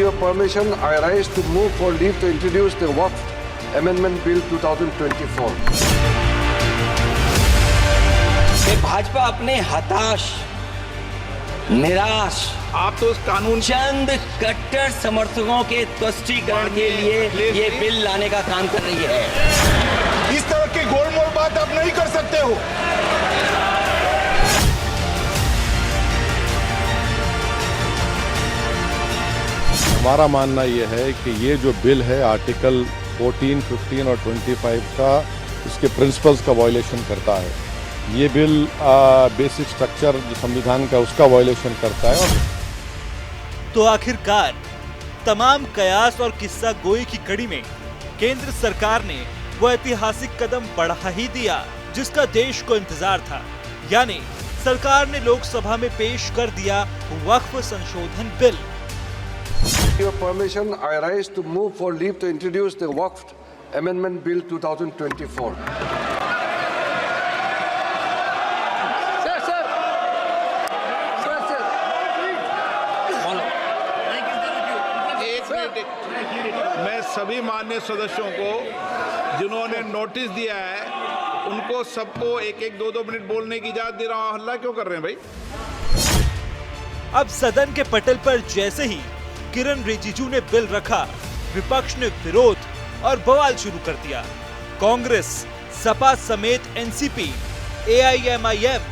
your permission, I rise to move for leave to introduce the Waqf Amendment Bill 2024. Bhajpa अपने हताश, निराश, आप तो उस कानून चंद कट्टर समर्थकों के तुष्टीकरण के लिए ये बिल लाने का काम कर रही है। इस तरह की गोलमोल बात आप नहीं कर सकते हो। हमारा मानना यह है कि ये जो बिल है आर्टिकल 14, 15 और 25 का इसके प्रिंसिपल्स का वायलेशन करता है। ये बिल बेसिक स्ट्रक्चर जो संविधान का उसका वायलेशन करता है। तो आखिरकार तमाम कयास और किस्सा गोई की कड़ी में केंद्र सरकार ने वो ऐतिहासिक कदम बढ़ा ही दिया जिसका देश को इंतजार था, यानी सरकार ने लोकसभा में पेश कर दिया वक्फ संशोधन bill. With your permission, I rise to move for leave to introduce the Waqf Amendment Bill 2024. मैं सभी माननीय सदस्यों को जिन्होंने नोटिस दिया है उनको सबको एक एक 2-2 मिनट बोलने की इजाजत दे रहा हूं। हल्ला क्यों कर रहे हैं भाई? अब सदन के पटल पर जैसे ही किरण रिजिजू ने बिल रखा, विपक्ष ने विरोध और बवाल शुरू कर दिया। कांग्रेस, सपा समेत एनसीपी, एआईएमआईएम,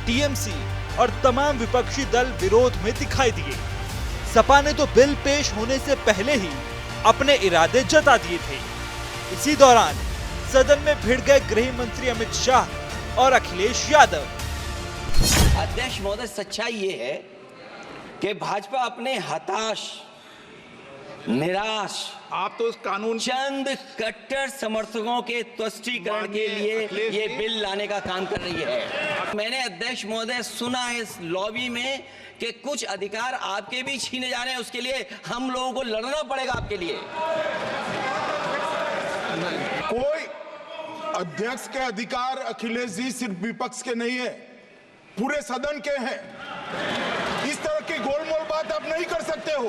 टीएमसी और तमाम विपक्षी दल विरोध में दिखाई दिए। सपा ने तो बिल पेश होने से पहले ही अपने इरादे जता दिए थे। इसी दौरान सदन में भिड़ गए गृह मंत्री अमित शाह और अखिलेश यादव। अध्यक्ष महोदय, सच्चाई ये है कि भाजपा अपने हताश, निराश, आप तो उस कानून चंद कट्टर समर्थकों के तुष्टीकरण के लिए ये बिल लाने का काम कर रही है। मैंने अध्यक्ष महोदय सुना है इस लॉबी में कि कुछ अधिकार आपके भी छीने जा रहे हैं, उसके लिए हम लोगों को लड़ना पड़ेगा आपके लिए। कोई अध्यक्ष के अधिकार अखिलेश जी सिर्फ विपक्ष के नहीं है, पूरे सदन के हैं। इस तरह की गोलमोल बात आप नहीं कर सकते हो।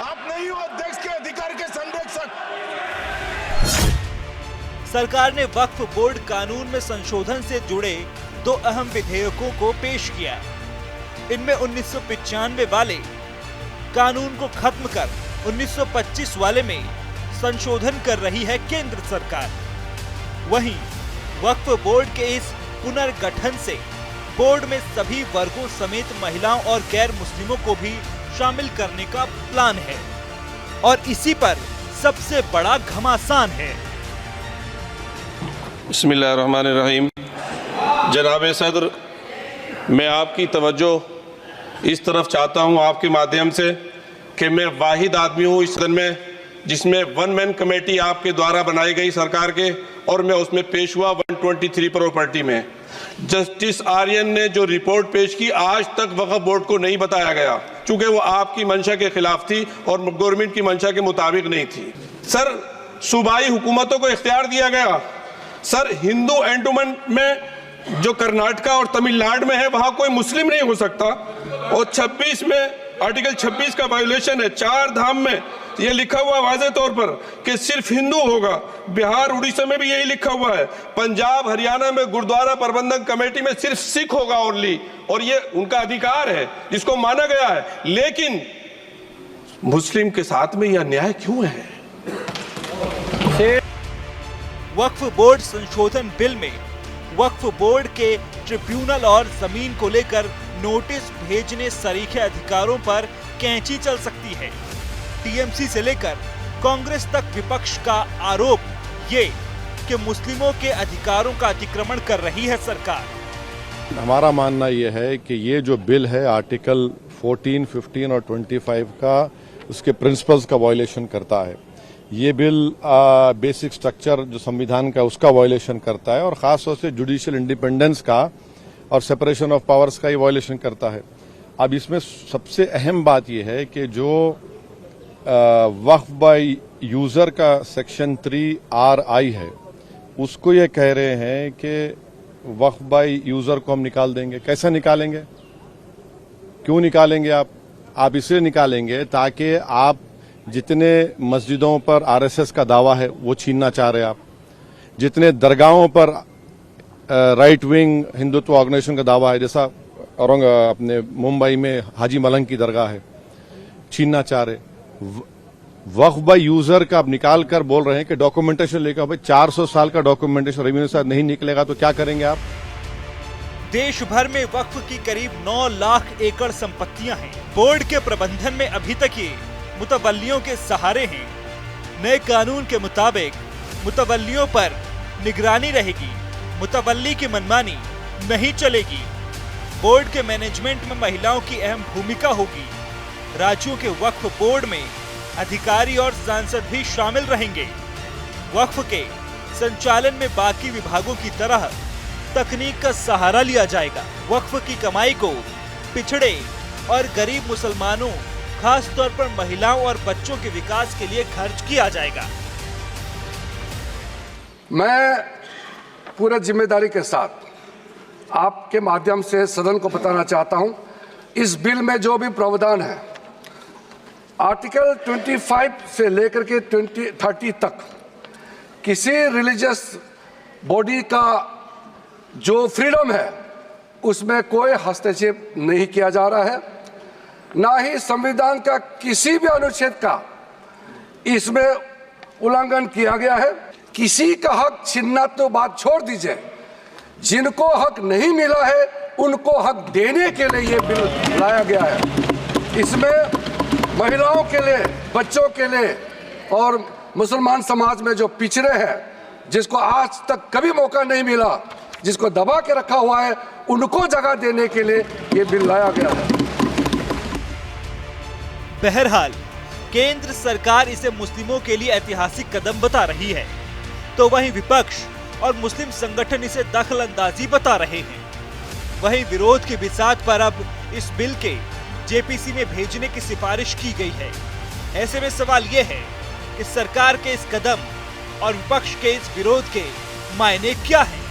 आप नहीं हो अध्यक्ष के अधिकार के संरक्षक। सरकार ने वक्फ बोर्ड कानून में संशोधन से जुड़े 2 अहम विधेयकों को पेश किया। इनमें 1995 वाले कानून को खत्म कर 1925 वाले में संशोधन कर रही है केंद्र सरकार। वहीं वक्फ बोर्ड के इस पुनर्गठन से बोर्ड में सभी वर्गों समेत महिलाओं और गैर मुस्लिमों को भी शामिल करने का प्लान है और इसी पर सबसे बड़ा घमासान है। बिस्मिल्लाहिर्रहमानिर्रहीम। जनाब सदर, मैं आपकी तवज्जो इस तरफ चाहता हूं आपके माध्यम से कि मैं वाहिद आदमी हूं इस सदन में जिसमें 1 मैन कमेटी आपके द्वारा बनाई गई सरकार के, और मैं उसमें पेश हुआ 123 प्रॉपर्टी में। जस्टिस आर्यन ने जो रिपोर्ट पेश की आज तक वक्फ बोर्ड को नहीं बताया गया, चूंकि वो आपकी मंशा के खिलाफ थी और गवर्नमेंट की मंशा के मुताबिक नहीं थी। सर, सूबाई हुकूमतों को इख्तियार दिया गया। सर, हिंदू एंडोमेंट में जो कर्नाटका और तमिलनाडु में है वहां कोई मुस्लिम नहीं हो सकता, और 26 में आर्टिकल 26 का वायोलेशन है। 4 धाम में ये लिखा हुआ वाज़े तौर पर कि सिर्फ हिंदू होगा। बिहार, उड़ीसा में भी यही लिखा हुआ है। पंजाब, हरियाणा में गुरुद्वारा प्रबंधन कमेटी में सिर्फ सिख होगा ओनली, और ये उनका अधिकार है जिसको माना गया है। लेकिन मुस्लिम के साथ में यह अन्याय क्यों है? वक्फ बोर्ड संशोधन बिल में वक्फ बोर्ड के ट्रिब्यूनल और जमीन को लेकर नोटिस भेजने सरीखे अधिकारों पर कैंची चल सकती है। टीएमसी से लेकर कांग्रेस तक विपक्ष का आरोप ये कि मुस्लिमों के अधिकारों का अतिक्रमण कर रही है सरकार। हमारा मानना यह है कि ये जो बिल है आर्टिकल 14, 15 और 25 का उसके प्रिंसिपल्स का वायलेशन करता है। ये बिल बेसिक स्ट्रक्चर जो संविधान का उसका वायलेशन करता है और खास तौर से जुडिशियल इंडिपेंडेंस का और सेपरेशन ऑफ पावर्स का ही वायलेशन करता है। अब इसमें सबसे अहम बात यह है कि जो वक्फ बाय यूजर का सेक्शन 3RI है, उसको ये कह रहे हैं कि वक्फ बाय यूजर को हम निकाल देंगे। कैसे निकालेंगे? क्यों निकालेंगे आप इसलिए निकालेंगे ताकि आप जितने मस्जिदों पर आरएसएस का दावा है वो छीनना चाह रहे हैं आप, जितने दरगाहों पर राइट विंग हिंदुत्व ऑर्गेनाइजेशन का दावा है, जैसा अपने मुंबई में हाजी मलंग की दरगाह है, छीनना चाह रहे। वक्फ बाय यूजर का आप निकाल कर बोल रहे हैं कि डॉक्यूमेंटेशन लेकर, भाई 400 साल का डॉक्यूमेंटेशन रेवेन्यू से नहीं निकलेगा तो क्या करेंगे आप? देश भर में वक्फ की करीब 9 लाख एकड़ संपत्तियां हैं। बोर्ड के प्रबंधन में अभी तक ये मुतवल्लियों के सहारे हैं। नए कानून के मुताबिक मुतवल्लियों पर निगरानी रहेगी, मुतवल्ली की मनमानी नहीं चलेगी। बोर्ड के मैनेजमेंट में महिलाओं की अहम भूमिका होगी। राज्यों के वक्फ बोर्ड में अधिकारी और सांसद भी शामिल रहेंगे। वक्फ के संचालन में बाकी विभागों की तरह तकनीक का सहारा लिया जाएगा। वक्फ की कमाई को पिछड़े और गरीब मुसलमानों, खास तौर पर महिलाओं और बच्चों के विकास के लिए खर्च किया जाएगा। मैं पूरे जिम्मेदारी के साथ आपके माध्यम से सदन को बताना चाहता हूं, इस बिल में जो भी प्रावधान है, आर्टिकल 25 से लेकर के 30 तक किसी रिलीजियस बॉडी का जो फ्रीडम है उसमें कोई हस्तक्षेप नहीं किया जा रहा है, ना ही संविधान का किसी भी अनुच्छेद का इसमें उल्लंघन किया गया है। किसी का हक छीनना तो बात छोड़ दीजिए, जिनको हक नहीं मिला है उनको हक देने के लिए ये बिल लाया गया है। इसमें महिलाओं के लिए, बच्चों के लिए और मुसलमान समाज में जो पिछड़े हैं, जिसको आज तक कभी मौका नहीं मिला, जिसको दबा के रखा हुआ है, उनको जगह देने के लिए ये बिल लाया गया है। बहरहाल केंद्र सरकार इसे मुस्लिमों के लिए ऐतिहासिक कदम बता रही है, तो वहीं विपक्ष और मुस्लिम संगठन इसे दखल अंदाजी बता रहे हैं। वहीं विरोध की बिसात पर अब इस बिल के जेपीसी में भेजने की सिफारिश की गई है। ऐसे में सवाल यह है कि सरकार के इस कदम और विपक्ष के इस विरोध के मायने क्या हैं?